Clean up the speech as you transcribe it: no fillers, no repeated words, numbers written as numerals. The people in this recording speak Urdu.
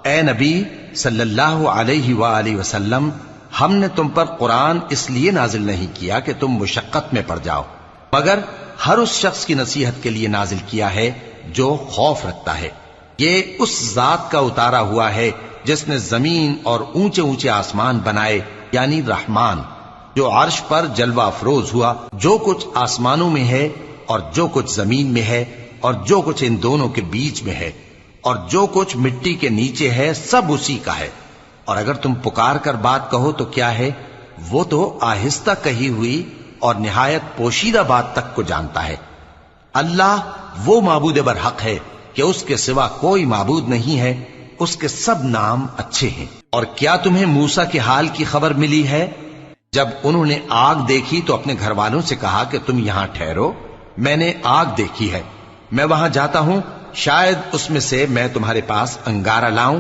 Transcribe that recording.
اے نبی صلی اللہ علیہ وآلہ وسلم، ہم نے تم پر قرآن اس لیے نازل نہیں کیا کہ تم مشقت میں پڑ جاؤ، مگر ہر اس شخص کی نصیحت کے لیے نازل کیا ہے جو خوف رکھتا ہے۔ یہ اس ذات کا اتارا ہوا ہے جس نے زمین اور اونچے اونچے آسمان بنائے، یعنی رحمان، جو عرش پر جلوہ افروز ہوا۔ جو کچھ آسمانوں میں ہے اور جو کچھ زمین میں ہے اور جو کچھ ان دونوں کے بیچ میں ہے اور جو کچھ مٹی کے نیچے ہے، سب اسی کا ہے۔ اور اگر تم پکار کر بات کہو تو کیا ہے، وہ تو آہستہ کہی ہوئی اور نہایت پوشیدہ بات تک کو جانتا ہے۔ اللہ وہ معبود برحق ہے کہ اس کے سوا کوئی معبود نہیں ہے، اس کے سب نام اچھے ہیں۔ اور کیا تمہیں موسیٰ کے حال کی خبر ملی ہے؟ جب انہوں نے آگ دیکھی تو اپنے گھر والوں سے کہا کہ تم یہاں ٹھہرو، میں نے آگ دیکھی ہے، میں وہاں جاتا ہوں، شاید اس میں سے میں تمہارے پاس انگارہ لاؤں